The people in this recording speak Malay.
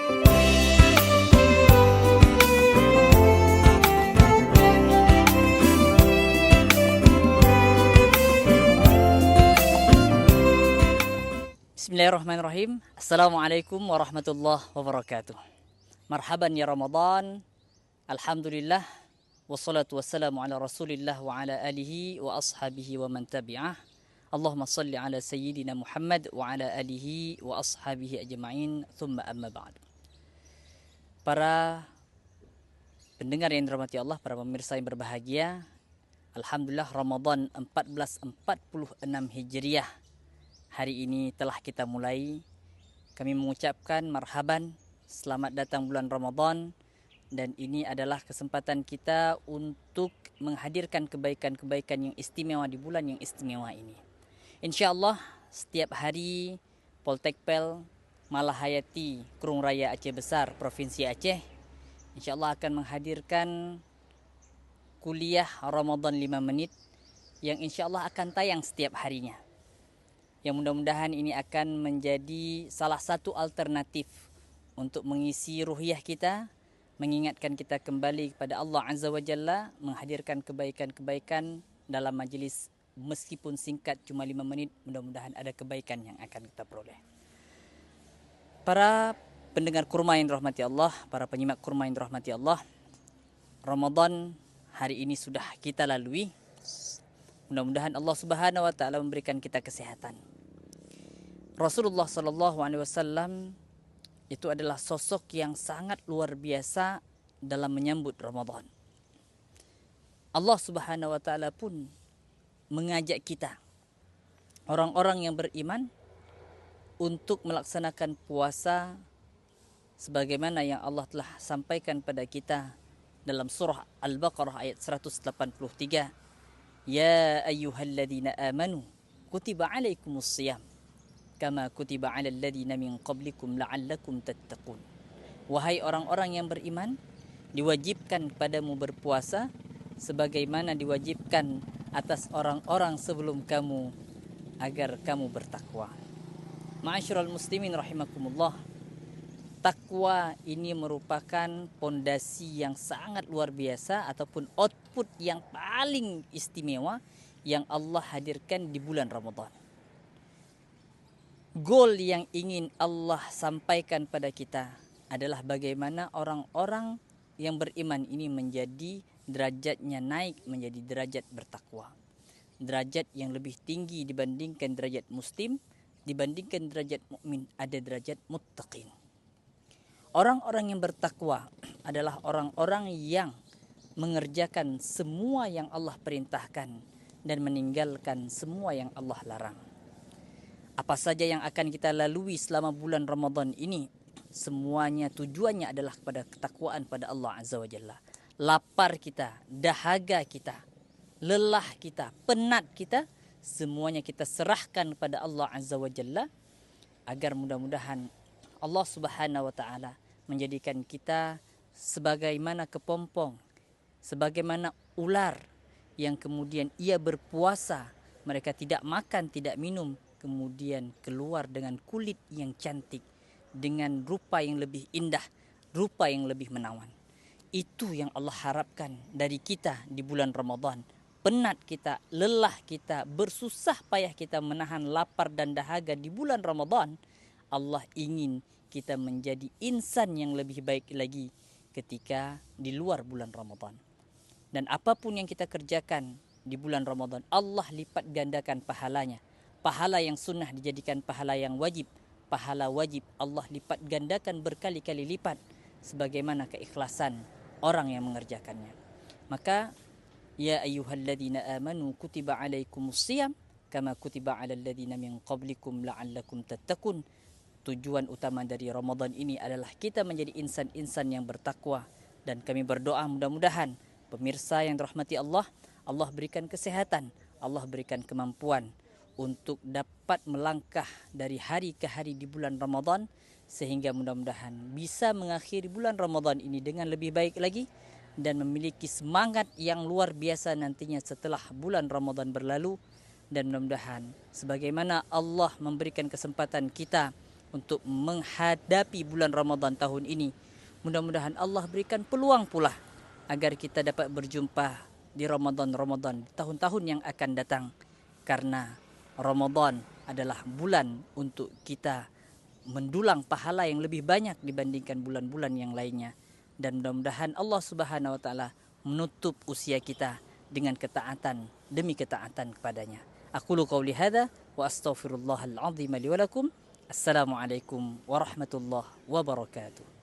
Bismillahirrahmanirrahim. Assalamualaikum warahmatullahi wabarakatuh. Marhaban ya Ramadan. Alhamdulillah. Wassalatu wassalamu ala rasulillah wa ala alihi wa ashabihi wa man tabi'ah. Allahumma salli ala sayyidina Muhammad wa ala alihi wa ashabihi ajma'in. Thumma amma ba'd. Para pendengar yang dirahmati Allah, para pemirsa yang berbahagia, Alhamdulillah Ramadan 1446 Hijriah hari ini telah kita mulai. Kami mengucapkan marhaban, selamat datang bulan Ramadan, dan ini adalah kesempatan kita untuk menghadirkan kebaikan-kebaikan yang istimewa di bulan yang istimewa ini. InsyaAllah setiap hari Poltekpel Malahayati Kurung Raya Aceh Besar Provinsi Aceh InsyaAllah akan menghadirkan kuliah Ramadan 5 menit yang InsyaAllah akan tayang setiap harinya, yang mudah-mudahan ini akan menjadi salah satu alternatif untuk mengisi ruhiyah kita, mengingatkan kita kembali kepada Allah Azza wa Jalla, menghadirkan kebaikan-kebaikan dalam majlis meskipun singkat cuma 5 menit, mudah-mudahan ada kebaikan yang akan kita peroleh. Para pendengar kurma yang dirahmati Allah, para penyimak kurma yang dirahmati Allah, Ramadan hari ini sudah kita lalui. Mudah-mudahan Allah Subhanahu wa taala memberikan kita kesehatan. Rasulullah sallallahu alaihi wasallam itu adalah sosok yang sangat luar biasa dalam menyambut Ramadan. Allah Subhanahu wa taala pun mengajak kita, orang-orang yang beriman, untuk melaksanakan puasa sebagaimana yang Allah telah sampaikan pada kita dalam surah Al-Baqarah ayat 183. Ya ayyuhalladzina amanu kutiba alaikumus shiyam kama kutiba alal ladzina min qablikum la'allakum tattaqun. Wahai orang-orang yang beriman, diwajibkan padamu berpuasa sebagaimana diwajibkan atas orang-orang sebelum kamu agar kamu bertakwa. Ma'asyiral muslimin rahimakumullah. Takwa ini merupakan pondasi yang sangat luar biasa ataupun output yang paling istimewa yang Allah hadirkan di bulan Ramadan. Goal yang ingin Allah sampaikan pada kita adalah bagaimana orang-orang yang beriman ini menjadi derajatnya naik menjadi derajat bertakwa. Derajat yang lebih tinggi dibandingkan derajat muslim, dibandingkan derajat mukmin, ada derajat muttaqin. Orang-orang yang bertakwa adalah orang-orang yang mengerjakan semua yang Allah perintahkan dan meninggalkan semua yang Allah larang. Apa saja yang akan kita lalui selama bulan Ramadan ini, semuanya tujuannya adalah kepada ketakwaan pada Allah Azza wa Jalla. Lapar kita, dahaga kita, lelah kita, penat kita, semuanya kita serahkan pada Allah Azza wa Jalla, agar mudah-mudahan Allah Subhanahu wa taala menjadikan kita sebagaimana kepompong, sebagaimana ular yang kemudian ia berpuasa, mereka tidak makan, tidak minum, kemudian keluar dengan kulit yang cantik, dengan rupa yang lebih indah, rupa yang lebih menawan. Itu yang Allah harapkan dari kita di bulan Ramadan. Penat kita, lelah kita, bersusah payah kita menahan lapar dan dahaga di bulan Ramadan, Allah ingin kita menjadi insan yang lebih baik lagi ketika di luar bulan Ramadan. Dan apapun yang kita kerjakan di bulan Ramadan, Allah lipat gandakan pahalanya. Pahala yang sunnah dijadikan pahala yang wajib. Pahala wajib Allah lipat gandakan berkali-kali lipat sebagaimana keikhlasan orang yang mengerjakannya. Maka ya ayyuhalladzina amanu kutiba alaikumus shiyam kama kutiba alal ladzina min qablikum la'allakum tattaqun. Tujuan utama dari Ramadan ini adalah kita menjadi insan-insan yang bertakwa, dan kami berdoa mudah-mudahan pemirsa yang dirahmati Allah, Allah berikan kesehatan, Allah berikan kemampuan untuk dapat melangkah dari hari ke hari di bulan Ramadan, sehingga mudah-mudahan bisa mengakhiri bulan Ramadan ini dengan lebih baik lagi dan memiliki semangat yang luar biasa nantinya setelah bulan Ramadan berlalu. Dan mudah-mudahan sebagaimana Allah memberikan kesempatan kita untuk menghadapi bulan Ramadan tahun ini. Mudah-mudahan Allah berikan peluang pula agar kita dapat berjumpa di Ramadan tahun-tahun yang akan datang, karena Ramadan adalah bulan untuk kita mendulang pahala yang lebih banyak dibandingkan bulan-bulan yang lainnya. Dan mudah-mudahan Allah Subhanahu wa taala menutup usia kita dengan ketaatan demi ketaatan kepadanya. Aqulu qauli hadza wa astaghfirullahal azim li wa lakum. Assalamualaikum warahmatullahi wabarakatuh.